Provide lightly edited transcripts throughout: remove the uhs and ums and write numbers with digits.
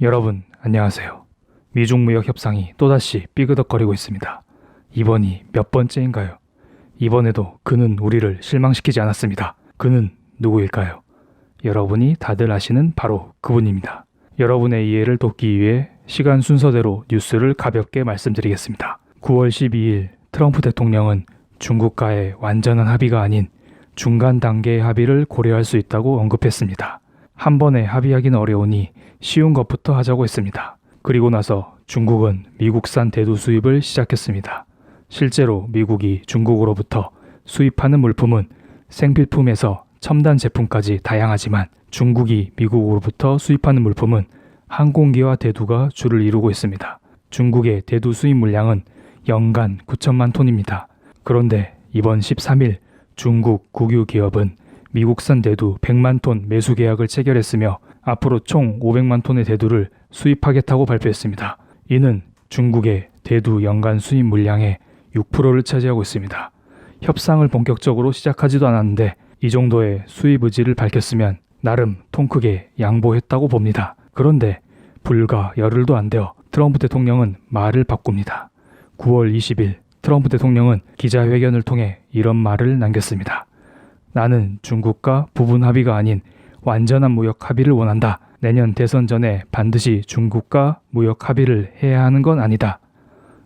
여러분 안녕하세요. 미중 무역 협상이 또다시 삐그덕거리고 있습니다. 이번이 몇 번째인가요? 이번에도 그는 우리를 실망시키지 않았습니다. 그는 누구일까요? 여러분이 다들 아시는 바로 그분입니다. 여러분의 이해를 돕기 위해 시간 순서대로 뉴스를 가볍게 말씀드리겠습니다. 9월 12일 트럼프 대통령은 중국과의 완전한 합의가 아닌 중간 단계의 합의를 고려할 수 있다고 언급했습니다. 한 번에 합의하기는 어려우니 쉬운 것부터 하자고 했습니다. 그리고 나서 중국은 미국산 대두 수입을 시작했습니다. 실제로 미국이 중국으로부터 수입하는 물품은 생필품에서 첨단 제품까지 다양하지만 중국이 미국으로부터 수입하는 물품은 항공기와 대두가 주를 이루고 있습니다. 중국의 대두 수입 물량은 연간 9천만 톤입니다. 그런데 이번 13일 중국 국유 기업은 미국산 대두 100만 톤 매수 계약을 체결했으며 앞으로 총 500만 톤의 대두를 수입하겠다고 발표했습니다. 이는 중국의 대두 연간 수입 물량의 6%를 차지하고 있습니다. 협상을 본격적으로 시작하지도 않았는데 이 정도의 수입 의지를 밝혔으면 나름 통 크게 양보했다고 봅니다. 그런데 불과 열흘도 안 되어 트럼프 대통령은 말을 바꿉니다. 9월 20일 트럼프 대통령은 기자회견을 통해 이런 말을 남겼습니다. 나는 중국과 부분 합의가 아닌 완전한 무역 합의를 원한다. 내년 대선 전에 반드시 중국과 무역 합의를 해야 하는 건 아니다.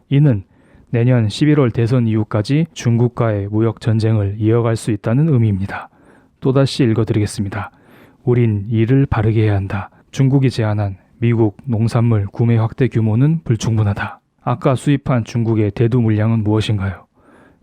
이는 내년 11월 대선 이후까지 중국과의 무역 전쟁을 이어갈 수 있다는 의미입니다. 또다시 읽어드리겠습니다. 우린 일을 바르게 해야 한다. 중국이 제안한 미국 농산물 구매 확대 규모는 불충분하다. 아까 수입한 중국의 대두 물량은 무엇인가요?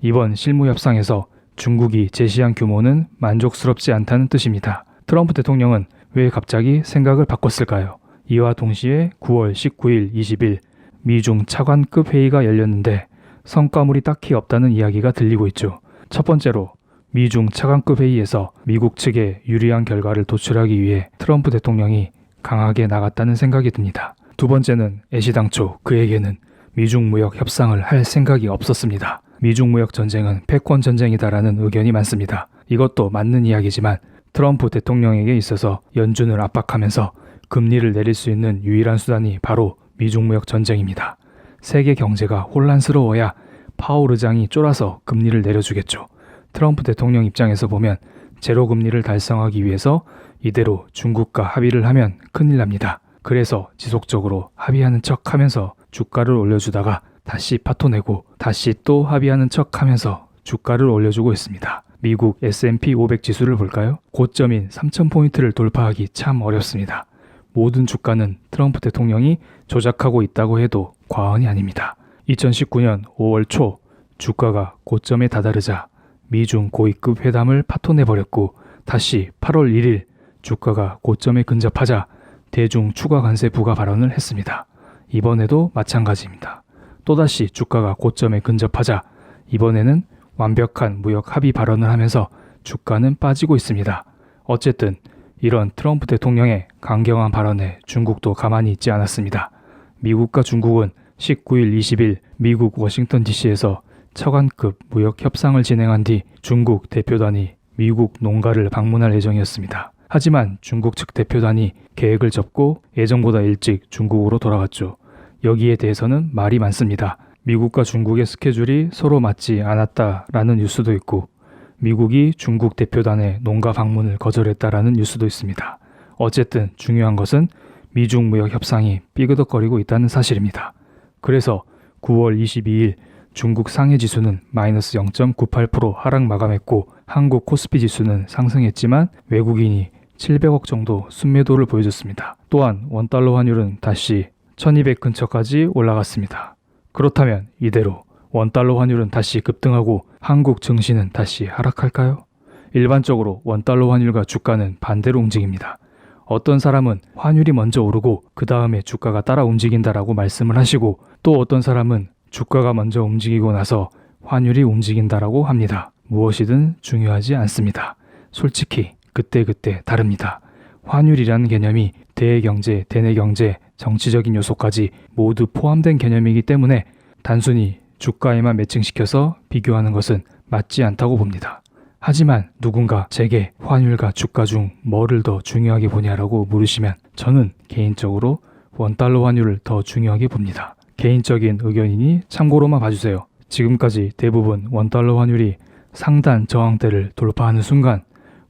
이번 실무 협상에서 중국이 제시한 규모는 만족스럽지 않다는 뜻입니다. 트럼프 대통령은 왜 갑자기 생각을 바꿨을까요? 이와 동시에 9월 19일, 20일 미중 차관급 회의가 열렸는데 성과물이 딱히 없다는 이야기가 들리고 있죠. 첫 번째로 미중 차관급 회의에서 미국 측에 유리한 결과를 도출하기 위해 트럼프 대통령이 강하게 나갔다는 생각이 듭니다. 두 번째는 애시당초 그에게는 미중 무역 협상을 할 생각이 없었습니다. 미중 무역 전쟁은 패권 전쟁이다라는 의견이 많습니다. 이것도 맞는 이야기지만 트럼프 대통령에게 있어서 연준을 압박하면서 금리를 내릴 수 있는 유일한 수단이 바로 미중 무역 전쟁입니다. 세계 경제가 혼란스러워야 파월 의장이 쫄아서 금리를 내려주겠죠. 트럼프 대통령 입장에서 보면 제로 금리를 달성하기 위해서 이대로 중국과 합의를 하면 큰일 납니다. 그래서 지속적으로 합의하는 척 하면서 주가를 올려주다가 다시 파토내고 다시 또 합의하는 척 하면서 주가를 올려주고 있습니다. 미국 S&P 500 지수를 볼까요? 고점인 3,000포인트를 돌파하기 참 어렵습니다. 모든 주가는 트럼프 대통령이 조작하고 있다고 해도 과언이 아닙니다. 2019년 5월 초 주가가 고점에 다다르자 미중 고위급 회담을 파토내버렸고 다시 8월 1일 주가가 고점에 근접하자 대중 추가 관세 부과 발언을 했습니다. 이번에도 마찬가지입니다. 또다시 주가가 고점에 근접하자 이번에는 완벽한 무역 합의 발언을 하면서 주가는 빠지고 있습니다. 어쨌든 이런 트럼프 대통령의 강경한 발언에 중국도 가만히 있지 않았습니다. 미국과 중국은 19일, 20일 미국 워싱턴 DC에서 차관급 무역 협상을 진행한 뒤 중국 대표단이 미국 농가를 방문할 예정이었습니다. 하지만 중국 측 대표단이 계획을 접고 예정보다 일찍 중국으로 돌아갔죠. 여기에 대해서는 말이 많습니다. 미국과 중국의 스케줄이 서로 맞지 않았다라는 뉴스도 있고 미국이 중국 대표단의 농가 방문을 거절했다라는 뉴스도 있습니다. 어쨌든 중요한 것은 미중 무역 협상이 삐그덕거리고 있다는 사실입니다. 그래서 9월 22일 중국 상해 지수는 마이너스 0.98% 하락 마감했고 한국 코스피 지수는 상승했지만 외국인이 700억 정도 순매도를 보여줬습니다. 또한 원달러 환율은 다시 1200 근처까지 올라갔습니다. 그렇다면 이대로 원달러 환율은 다시 급등하고 한국 증시는 다시 하락할까요? 일반적으로 원달러 환율과 주가는 반대로 움직입니다. 어떤 사람은 환율이 먼저 오르고 그 다음에 주가가 따라 움직인다라고 말씀을 하시고 또 어떤 사람은 주가가 먼저 움직이고 나서 환율이 움직인다라고 합니다. 무엇이든 중요하지 않습니다. 솔직히 그때그때 다릅니다. 환율이라는 개념이 대경제, 대내경제, 정치적인 요소까지 모두 포함된 개념이기 때문에 단순히 주가에만 매칭시켜서 비교하는 것은 맞지 않다고 봅니다. 하지만 누군가 제게 환율과 주가 중 뭐를 더 중요하게 보냐라고 물으시면 저는 개인적으로 원달러 환율을 더 중요하게 봅니다. 개인적인 의견이니 참고로만 봐주세요. 지금까지 대부분 원달러 환율이 상단 저항대를 돌파하는 순간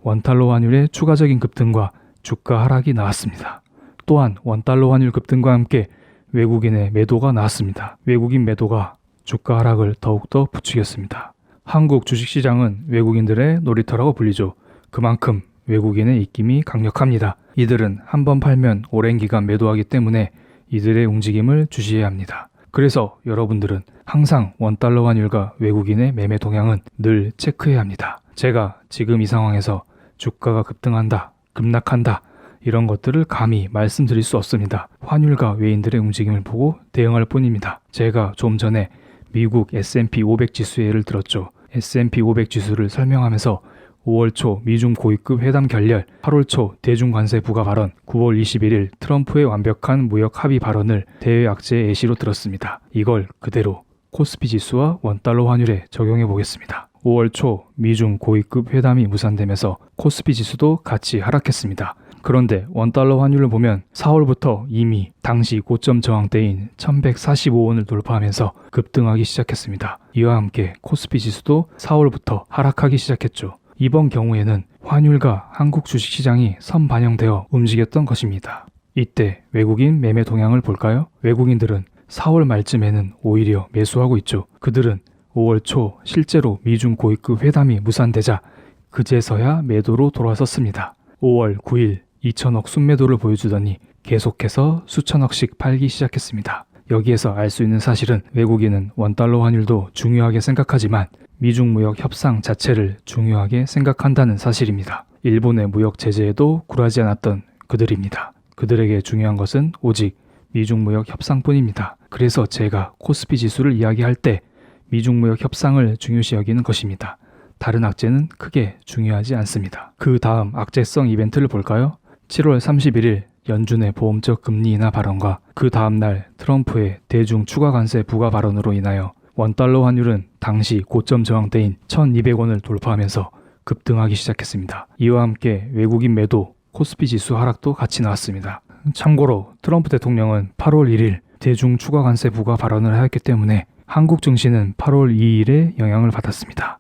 원달러 환율의 추가적인 급등과 주가 하락이 나왔습니다. 또한 원달러 환율 급등과 함께 외국인의 매도가 나왔습니다. 외국인 매도가 주가 하락을 더욱더 부추겼습니다. 한국 주식시장은 외국인들의 놀이터라고 불리죠. 그만큼 외국인의 입김이 강력합니다. 이들은 한번 팔면 오랜 기간 매도하기 때문에 이들의 움직임을 주시해야 합니다. 그래서 여러분들은 항상 원달러 환율과 외국인의 매매 동향은 늘 체크해야 합니다. 제가 지금 이 상황에서 주가가 급등한다, 급락한다 이런 것들을 감히 말씀드릴 수 없습니다. 환율과 외인들의 움직임을 보고 대응할 뿐입니다. 제가 좀 전에 미국 S&P 500 지수의 예를 들었죠. S&P 500 지수를 설명하면서 5월 초 미중 고위급 회담 결렬, 8월 초 대중 관세 부과 발언, 9월 21일 트럼프의 완벽한 무역 합의 발언을 대외 악재의 예시로 들었습니다. 이걸 그대로 코스피 지수와 원달러 환율에 적용해 보겠습니다. 5월 초 미중 고위급 회담이 무산되면서 코스피 지수도 같이 하락했습니다. 그런데 원달러 환율을 보면 4월부터 이미 당시 고점 저항대인 1145원을 돌파하면서 급등하기 시작했습니다. 이와 함께 코스피 지수도 4월부터 하락하기 시작했죠. 이번 경우에는 환율과 한국 주식시장이 선반영되어 움직였던 것입니다. 이때 외국인 매매 동향을 볼까요? 외국인들은 4월 말쯤에는 오히려 매수하고 있죠. 그들은 5월 초 실제로 미중 고위급 회담이 무산되자 그제서야 매도로 돌아섰습니다. 5월 9일 2천억 순매도를 보여주더니 계속해서 수천억씩 팔기 시작했습니다. 여기에서 알 수 있는 사실은 외국인은 원달러 환율도 중요하게 생각하지만 미중 무역 협상 자체를 중요하게 생각한다는 사실입니다. 일본의 무역 제재에도 굴하지 않았던 그들입니다. 그들에게 중요한 것은 오직 미중 무역 협상뿐입니다. 그래서 제가 코스피 지수를 이야기할 때 미중 무역 협상을 중요시 여기는 것입니다. 다른 악재는 크게 중요하지 않습니다. 그 다음 악재성 이벤트를 볼까요? 7월 31일 연준의 보험적 금리 인하 발언과 그 다음날 트럼프의 대중 추가 관세 부과 발언으로 인하여 원달러 환율은 당시 고점 저항대인 1200원을 돌파하면서 급등하기 시작했습니다. 이와 함께 외국인 매도, 코스피 지수 하락도 같이 나왔습니다. 참고로 트럼프 대통령은 8월 1일 대중 추가 관세 부과 발언을 하였기 때문에 한국 증시는 8월 2일에 영향을 받았습니다.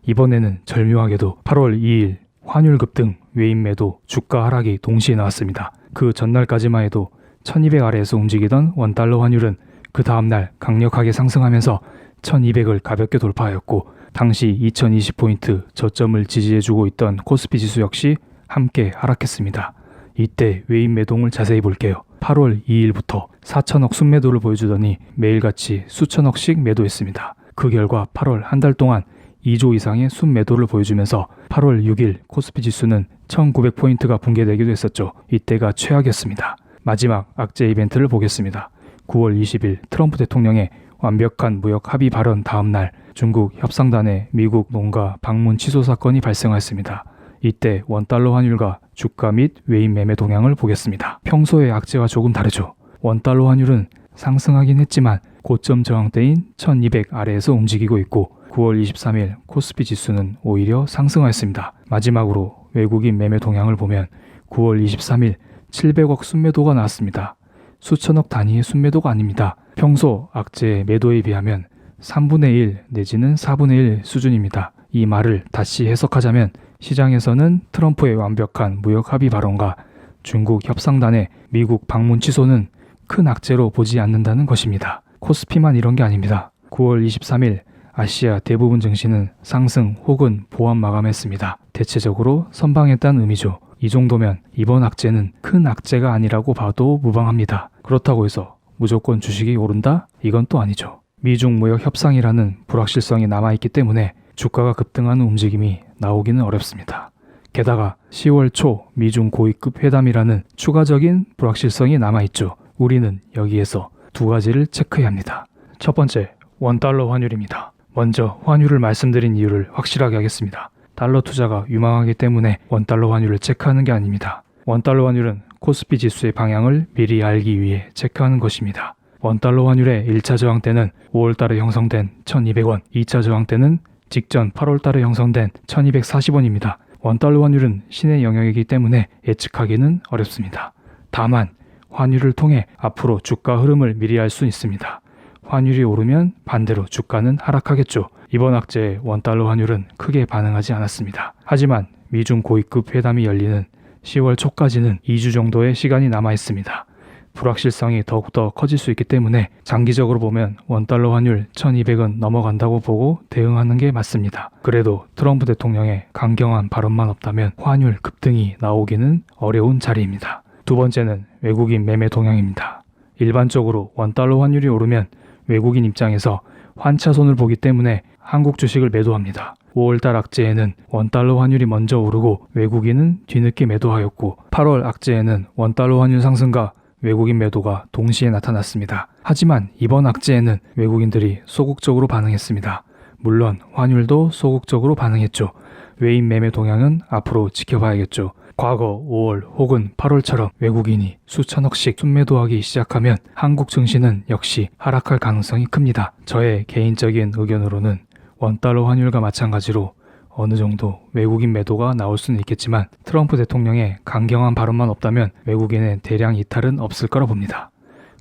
이번에는 절묘하게도 8월 2일 환율 급등, 외인 매도, 주가 하락이 동시에 나왔습니다. 그 전날까지만 해도 1200 아래에서 움직이던 원달러 환율은 그 다음날 강력하게 상승하면서 1200을 가볍게 돌파하였고 당시 2020포인트 저점을 지지해주고 있던 코스피 지수 역시 함께 하락했습니다. 이때 외인 매동을 자세히 볼게요. 8월 2일부터 4천억 순매도를 보여주더니 매일같이 수천억씩 매도했습니다. 그 결과 8월 한 달 동안 2조 이상의 순매도를 보여주면서 8월 6일 코스피 지수는 1900포인트가 붕괴되기도 했었죠. 이때가 최악이었습니다. 마지막 악재 이벤트를 보겠습니다. 9월 20일 트럼프 대통령의 완벽한 무역 합의 발언 다음날 중국 협상단의 미국 농가 방문 취소 사건이 발생하였습니다. 이때 원달러 환율과 주가 및 외인 매매 동향을 보겠습니다. 평소의 악재와 조금 다르죠. 원달러 환율은 상승하긴 했지만 고점 저항대인 1200 아래에서 움직이고 있고 9월 23일 코스피 지수는 오히려 상승하였습니다. 마지막으로 외국인 매매 동향을 보면 9월 23일 700억 순매도가 나왔습니다. 수천억 단위의 순매도가 아닙니다. 평소 악재의 매도에 비하면 3분의 1 내지는 4분의 1 수준입니다. 이 말을 다시 해석하자면 시장에서는 트럼프의 완벽한 무역 합의 발언과 중국 협상단의 미국 방문 취소는 큰 악재로 보지 않는다는 것입니다. 코스피만 이런 게 아닙니다. 9월 23일 아시아 대부분 증시는 상승 혹은 보합 마감했습니다. 대체적으로 선방했다는 의미죠. 이 정도면 이번 악재는 큰 악재가 아니라고 봐도 무방합니다. 그렇다고 해서 무조건 주식이 오른다? 이건 또 아니죠. 미중 무역 협상이라는 불확실성이 남아있기 때문에 주가가 급등하는 움직임이 나오기는 어렵습니다. 게다가 10월 초 미중 고위급 회담이라는 추가적인 불확실성이 남아있죠. 우리는 여기에서 두 가지를 체크해야 합니다. 첫 번째, 원달러 환율입니다. 먼저 환율을 말씀드린 이유를 확실하게 하겠습니다. 달러 투자가 유망하기 때문에 원달러 환율을 체크하는 게 아닙니다. 원달러 환율은 코스피 지수의 방향을 미리 알기 위해 체크하는 것입니다. 원달러 환율의 1차 저항대는 5월달에 형성된 1200원, 2차 저항대는 직전 8월달에 형성된 1240원입니다. 원달러 환율은 신의 영역이기 때문에 예측하기는 어렵습니다. 다만 환율을 통해 앞으로 주가 흐름을 미리 알 수 있습니다. 환율이 오르면 반대로 주가는 하락하겠죠. 이번 악재에 원달러 환율은 크게 반응하지 않았습니다. 하지만 미중 고위급 회담이 열리는 10월 초까지는 2주 정도의 시간이 남아 있습니다. 불확실성이 더욱더 커질 수 있기 때문에 장기적으로 보면 원달러 환율 1200은 넘어간다고 보고 대응하는 게 맞습니다. 그래도 트럼프 대통령의 강경한 발언만 없다면 환율 급등이 나오기는 어려운 자리입니다. 두 번째는 외국인 매매 동향입니다. 일반적으로 원달러 환율이 오르면 외국인 입장에서 환차손을 보기 때문에 한국 주식을 매도합니다. 5월달 악재에는 원달러 환율이 먼저 오르고 외국인은 뒤늦게 매도하였고 8월 악재에는 원달러 환율 상승과 외국인 매도가 동시에 나타났습니다. 하지만 이번 악재에는 외국인들이 소극적으로 반응했습니다. 물론 환율도 소극적으로 반응했죠. 외인 매매 동향은 앞으로 지켜봐야겠죠. 과거 5월 혹은 8월처럼 외국인이 수천억씩 순매도하기 시작하면 한국 증시는 역시 하락할 가능성이 큽니다. 저의 개인적인 의견으로는 원달러 환율과 마찬가지로 어느 정도 외국인 매도가 나올 수는 있겠지만 트럼프 대통령의 강경한 발언만 없다면 외국인의 대량 이탈은 없을 거라 봅니다.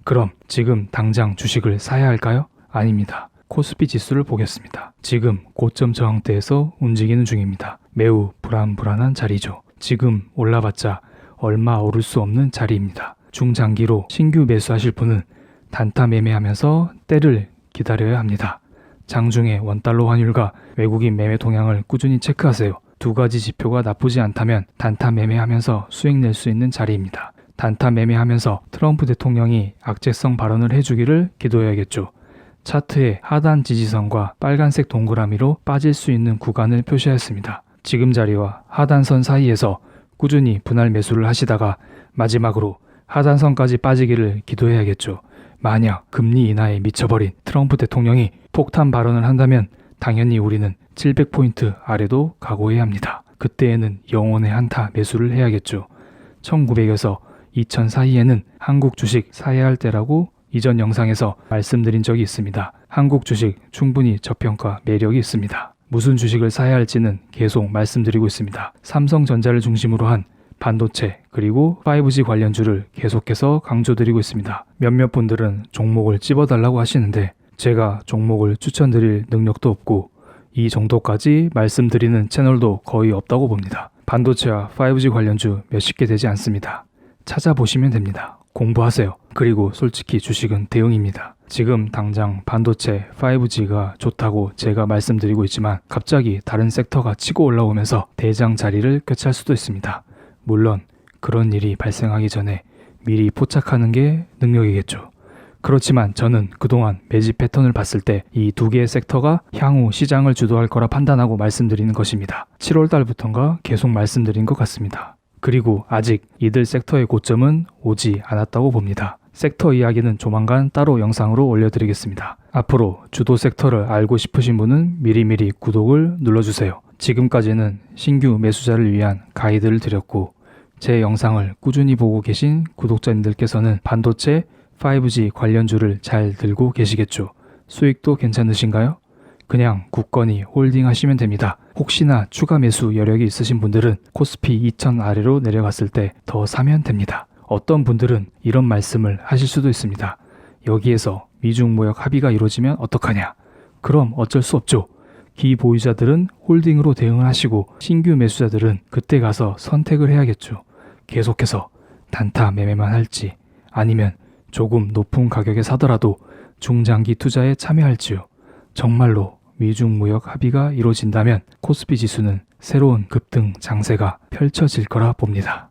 그럼 지금 당장 주식을 사야 할까요? 아닙니다. 코스피 지수를 보겠습니다. 지금 고점 저항대에서 움직이는 중입니다. 매우 불안한 자리죠. 지금 올라봤자 얼마 오를 수 없는 자리입니다. 중장기로 신규 매수하실 분은 단타 매매하면서 때를 기다려야 합니다. 장중에 원달러 환율과 외국인 매매 동향을 꾸준히 체크하세요. 두 가지 지표가 나쁘지 않다면 단타 매매하면서 수익 낼 수 있는 자리입니다. 단타 매매하면서 트럼프 대통령이 악재성 발언을 해주기를 기도해야겠죠. 차트의 하단 지지선과 빨간색 동그라미로 빠질 수 있는 구간을 표시하였습니다. 지금 자리와 하단선 사이에서 꾸준히 분할 매수를 하시다가 마지막으로 하단선까지 빠지기를 기도해야겠죠. 만약 금리 인하에 미쳐버린 트럼프 대통령이 폭탄 발언을 한다면 당연히 우리는 700포인트 아래도 각오해야 합니다. 그때에는 영혼의 한타 매수를 해야겠죠. 1900에서 2000 사이에는 한국 주식 사야 할 때라고 이전 영상에서 말씀드린 적이 있습니다. 한국 주식 충분히 저평가 매력이 있습니다. 무슨 주식을 사야 할지는 계속 말씀드리고 있습니다. 삼성전자를 중심으로 한 반도체 그리고 5G 관련주를 계속해서 강조드리고 있습니다. 몇몇 분들은 종목을 찝어달라고 하시는데 제가 종목을 추천드릴 능력도 없고 이 정도까지 말씀드리는 채널도 거의 없다고 봅니다. 반도체와 5G 관련주 몇십 개 되지 않습니다. 찾아보시면 됩니다. 공부하세요. 그리고 솔직히 주식은 대응입니다. 지금 당장 반도체 5G가 좋다고 제가 말씀드리고 있지만 갑자기 다른 섹터가 치고 올라오면서 대장 자리를 꿰찰 수도 있습니다. 물론 그런 일이 발생하기 전에 미리 포착하는 게 능력이겠죠. 그렇지만 저는 그동안 매집 패턴을 봤을 때 이 두 개의 섹터가 향후 시장을 주도할 거라 판단하고 말씀드리는 것입니다. 7월 달부터인가 계속 말씀드린 것 같습니다. 그리고 아직 이들 섹터의 고점은 오지 않았다고 봅니다. 섹터 이야기는 조만간 따로 영상으로 올려드리겠습니다. 앞으로 주도 섹터를 알고 싶으신 분은 미리미리 구독을 눌러주세요. 지금까지는 신규 매수자를 위한 가이드를 드렸고 제 영상을 꾸준히 보고 계신 구독자님들께서는 반도체 5G 관련주를 잘 들고 계시겠죠. 수익도 괜찮으신가요? 그냥 굳건히 홀딩 하시면 됩니다. 혹시나 추가 매수 여력이 있으신 분들은 코스피 2000 아래로 내려갔을 때 더 사면 됩니다. 어떤 분들은 이런 말씀을 하실 수도 있습니다. 여기에서 미중 무역 합의가 이루어지면 어떡하냐? 그럼 어쩔 수 없죠. 기보유자들은 홀딩으로 대응을 하시고 신규 매수자들은 그때 가서 선택을 해야겠죠. 계속해서 단타 매매만 할지 아니면 조금 높은 가격에 사더라도 중장기 투자에 참여할지요. 정말로 미중 무역 합의가 이루어진다면 코스피 지수는 새로운 급등 장세가 펼쳐질 거라 봅니다.